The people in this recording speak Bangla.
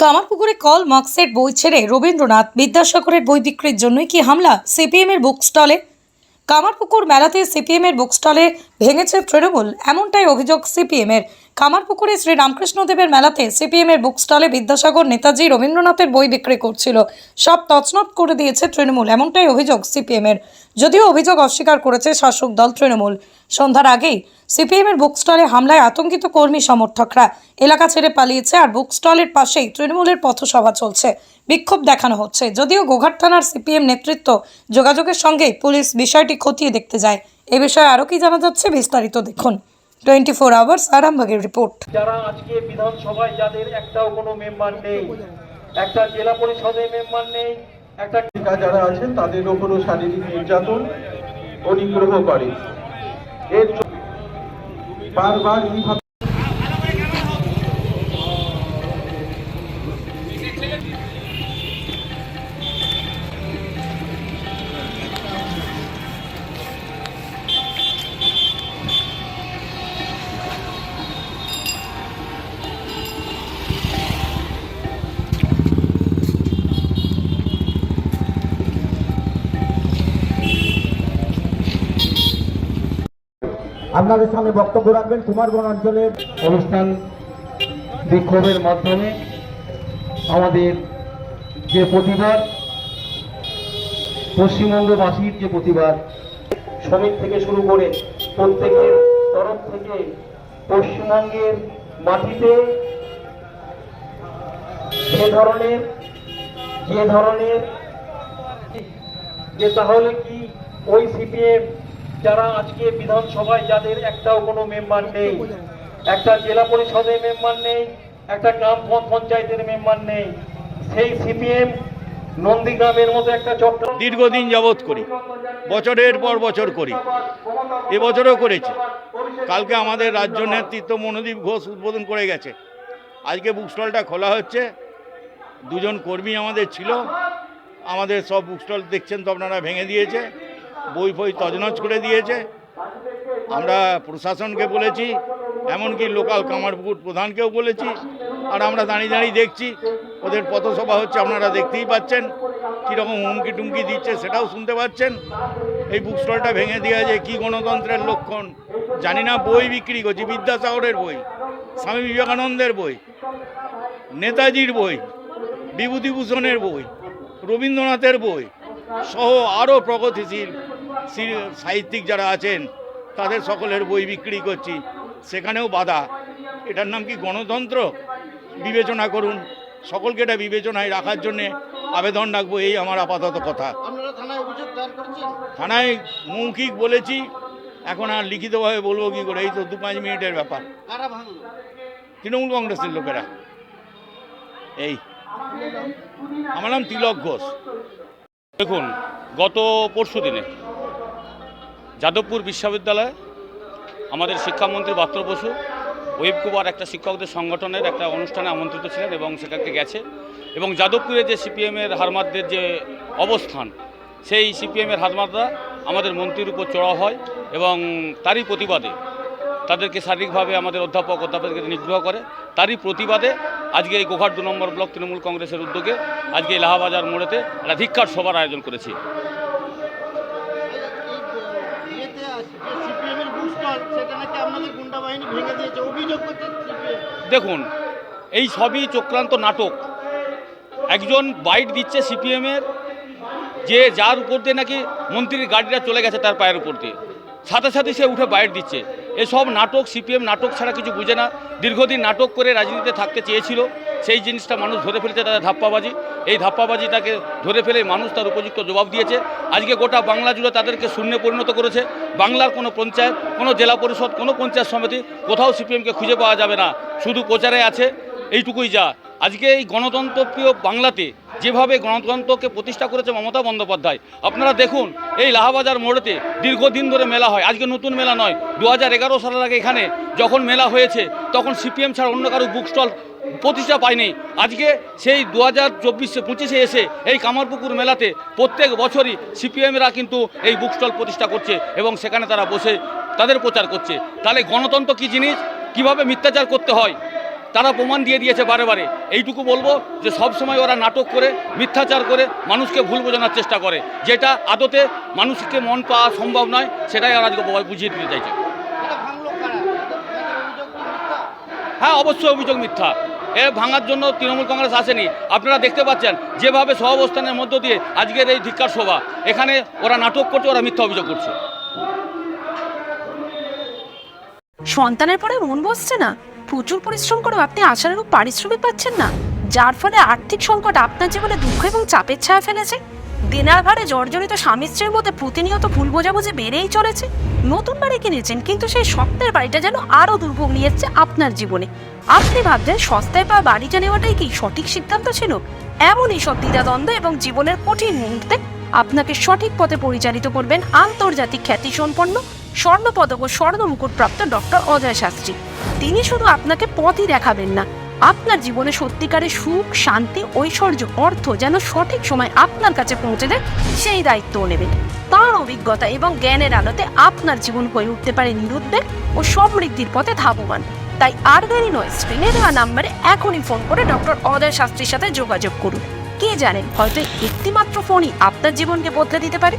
কামারপুকুরে কল মার্কসের বই ছেড়ে রবীন্দ্রনাথ বিদ্যাসাগরের বই বিক্রির জন্যই কি হামলা সিপিএম এর বুক স্টলে? কামারপুকুর মেলাতে সিপিএম এর বুক স্টলে ভেঙেছে তৃণমূল, এমনটাই অভিযোগ সিপিএম এর। কামারপুকুরে শ্রী রামকৃষ্ণদেবের মেলাতে সিপিএম এর বুক স্টলে বিদ্যাসাগর, নেতাজি, রবীন্দ্রনাথের বই বিক্রি করছিল, সব তছনছ করে দিয়েছে তৃণমূল, এমনটাই অভিযোগ সিপিএম এর। যদিও অভিযোগ অস্বীকার করেছে শাসক দল তৃণমূল। সন্ধ্যার আগেই সিপিএম এর বুক স্টলে হামলায় আতঙ্কিত কর্মী সমর্থকরা এলাকা ছেড়ে পালিয়েছে, আর বুক স্টলের পাশেই তৃণমূলের পথসভা চলছে, বিক্ষোভ দেখানো হচ্ছে। যদিও গোঘাট থানার সিপিএম নেতৃত্ব যোগাযোগের সঙ্গে পুলিশ বিষয়টি খতিয়ে দেখতে যায়। এ বিষয়ে আরও কি জানা যাচ্ছে বিস্তারিত দেখুন 24 আওয়ার্স আরামবাগের রিপোর্ট। যারা আজকে বিধানসভায় যাদের একটাও কোনো মেম্বার নেই, একটা জেলা পরিষদের মেম্বার নেই, একটা যারা আছেন তাদের উপরও শারীরিক নির্যাতন ও নিগ্রহ করে। এর বারবার এইভাবে আপনাদের সামনে বক্তব্য রাখবেন কুমারগঞ্জ অঞ্চলের অনুষ্ঠান বিক্ষোভের মাধ্যমে আমাদের যে প্রতিবাদ, পশ্চিমবঙ্গবাসীর যে প্রতিবাদ, শ্রমিক থেকে শুরু করে প্রত্যেকের তরফ থেকে পশ্চিমবঙ্গের মাটিতে যে ধরনের যে তাহলে কি ওই সিপিএম যারা আজকে বিধানসভায় যাদের একটাও কোনো মেম্বার নেই, একটা জেলা পরিষদের মেম্বার নেই, একটা গ্রাম পঞ্চায়েতের মেম্বার নেই, সেই সিপিএম নন্দীগ্রামের মতো একটা চক্র দীর্ঘদিন যাবৎ করি, বছরের পর বছর করি, এবছরও করেছি। কালকে আমাদের রাজ্য নেতৃত্ব মনোদীপ ঘোষ উদ্বোধন করে গেছে। আজকে বুক স্টলটা খোলা হচ্ছে। দুজন কর্মী আমাদের ছিল, আমাদের সব বুক স্টল দেখছেন তো আপনারা, ভেঙে দিয়েছে, বই ফই তছনছ করে দিয়েছে। আমরা প্রশাসনকে বলেছি, এমনকি লোকাল কামারপুকুর প্রধানকেও বলেছি, আর আমরা দাঁড়িয়ে দাঁড়িয়ে দেখছি ওদের পথসভা হচ্ছে, আপনারা দেখতেই পাচ্ছেন কীরকম হুমকি টুমকি দিচ্ছে, সেটাও শুনতে পাচ্ছেন। এই বুক স্টলটা ভেঙে দেওয়া যে কী গণতন্ত্রের লক্ষণ জানি না। বই বিক্রি করছি, বিদ্যাসাগরের বই, স্বামী বিবেকানন্দের বই, নেতাজির বই, বিভূতিভূষণের বই, রবীন্দ্রনাথের বই সহ আরও প্রগতিশীল সাহিত্যিক যারা আছেন তাদের সকলের বই বিক্রি করছি, সেখানেও বাধা। এটার নাম কি গণতন্ত্র? বিবেচনা করুন, সকলকে এটা বিবেচনায় রাখার জন্যে আবেদন রাখবো, এই আমার আপাতত কথা। থানায় মৌখিক বলেছি, এখন আর লিখিতভাবে বলবো কি করে, এই তো 2-5 মিনিটের ব্যাপার। তৃণমূল কংগ্রেসের লোকেরা। এই আমার নাম তিলক ঘোষ। দেখুন, গত পরশু দিনে যাদবপুর বিশ্ববিদ্যালয়ে আমাদের শিক্ষামন্ত্রী বাত্র বসু ওয়েব কুমার একটা শিক্ষকদের সংগঠনের একটা অনুষ্ঠানে আমন্ত্রিত ছিলেন এবং সেখানে গেছে, এবং যাদবপুরে যে সিপিএমের হারমাদদের যে অবস্থান, সেই সিপিএমের হারমাদরা আমাদের মন্ত্রীর উপর চড়াও হয় এবং তারই প্রতিবাদে তাদেরকে শারীরিকভাবে আমাদের অধ্যাপককে নিগ্রহ করে। তারই প্রতিবাদে আজকে এই গোঘাট 2 নম্বর ব্লক তৃণমূল কংগ্রেসের উদ্যোগে আজকে লাহাবাজার মোড়েতে একটা ধিক্কার সভার আয়োজন করেছি। দেখুন, এই সবই চক্রান্ত নাটক। একজন বাইট দিচ্ছে সিপিএমের, যে যার উপর দিয়ে নাকি মন্ত্রীর গাড়িটা চলে গেছে তার পায়ের উপর দিয়ে, সাথে সাথে সে উঠে বাইট দিচ্ছে। এসব নাটক, সিপিএম নাটক ছাড়া কিছু বুঝে না। দীর্ঘদিন নাটক করে রাজনীতিতে থাকতে চেয়েছিল, সেই জিনিসটা মানুষ ধরে ফেলেছে, তাদের ধাপ্পাবাজি। এই ধাপ্পাবাজিটাকে ধরে ফেলে মানুষ তার উপযুক্ত জবাব দিয়েছে। আজকে গোটা বাংলা জুড়ে তাদেরকে শূন্যে পরিণত করেছে। বাংলার কোনো পঞ্চায়েত, কোনো জেলা পরিষদ, কোনো পঞ্চায়েত সমিতি, কোথাও সিপিএমকে খুঁজে পাওয়া যাবে না, শুধু প্রচারে আছে, এইটুকুই যা। আজকে এই গণতন্ত্রপ্রিয় বাংলাতে যেভাবে গণতন্ত্রকে প্রতিষ্ঠা করেছে মমতা বন্দ্যোপাধ্যায়, আপনারা দেখুন, এই লাহাবাজার মোড়েতে দীর্ঘদিন ধরে মেলা হয়। আজকে নতুন মেলা নয়, 2011 সালের আগে এখানে যখন মেলা হয়েছে তখন সিপিএম ছাড়া অন্য কারো বুক স্টল প্রতিষ্ঠা পায়নি। আজকে সেই 2024-25 এসে এই কামারপুকুর মেলাতে প্রত্যেক বছরই সিপিএমরা কিন্তু এই বুক স্টল প্রতিষ্ঠা করছে এবং সেখানে তারা বসে তাদের প্রচার করছে। তাহলে গণতন্ত্র কী জিনিস, কিভাবে মিথ্যাচার করতে হয়, তারা প্রমাণ দিয়ে দিয়েছে বারে বারে। এইটুকু বলবো যে সব সময় ওরা নাটক করে, মিথ্যাচার করে, মানুষকে ভুল বোঝানোর চেষ্টা করে, যেটা আদতে মানুষকে মন পাওয়া সম্ভব নয়, সেটাই ওরা আজকে বুঝিয়ে দিতে চাইছে। হ্যাঁ, অবশ্যই অভিযোগ মিথ্যা। এ ভাঙার জন্য তৃণমূল কংগ্রেস আসেনি। আপনারা দেখতে পাচ্ছেন যেভাবে সহাবস্থানের মধ্য দিয়ে আজকের এই ধিক্কার সভা, এখানে ওরা নাটক করছে, ওরা মিথ্যা অভিযোগ করছে। সন্তানের পরে মন বসছে না, প্রচুর পরিশ্রম করেও আপনি আশানুরূপ পারিশ্রমিক পাচ্ছেন না, যার ফলে আর্থিক সংকট আপনার জীবনে দুঃখ এবং চাপের ছায়া ফেলেছে। দিনার ভারে জর্জরিত স্বামী স্ত্রীর মধ্যে প্রতিনিয়ত ভুল বোঝাবুঝি বেড়েই চলেছে। নতুন বাড়ি কিনেছেন, কিন্তু সেই স্বপ্নের বাড়িটা যেন আরও দুর্ভোগ নিয়ে এসছে আপনার জীবনে। আপনি ভাবছেন সস্তায় পাওয়া বাড়িটা নেওয়াটাই কি সঠিক সিদ্ধান্ত ছিল? এমনই সব দ্বিধাদ্বন্দ্ব এবং জীবনের কঠিন মুহূর্তে আপনাকে সঠিক পথে পরিচালিত করবেন আন্তর্জাতিক খ্যাতিসম্পন্ন স্বর্ণপদক ও স্বর্ণ মুকুটপ্রাপ্ত ডক্টর অজয় শাস্ত্রী। তিনি শুধু আপনাকে পথই দেখাবেন না, আপনার জীবনে সত্যিকারের সুখ, শান্তি, ঐশ্বর্য, অর্থ যেন সঠিক সময় আপনার কাছে পৌঁছে দেয়, সেই দায়িত্বও নেবেন। তাঁর অভিজ্ঞতা এবং জ্ঞানের আলোতে আপনার জীবন হয়ে উঠতে পারে নিরুদ্বেগ ও সমৃদ্ধির পথে ধাবমান। তাই আর দেরি নয়, স্ক্রিনে দেওয়া নাম্বারে এখনই ফোন করে ডক্টর অজয় শাস্ত্রীর সাথে যোগাযোগ করুন। কে জানেন, হয়তো একটিমাত্র ফোনই আপনার জীবনকে বদলে দিতে পারে।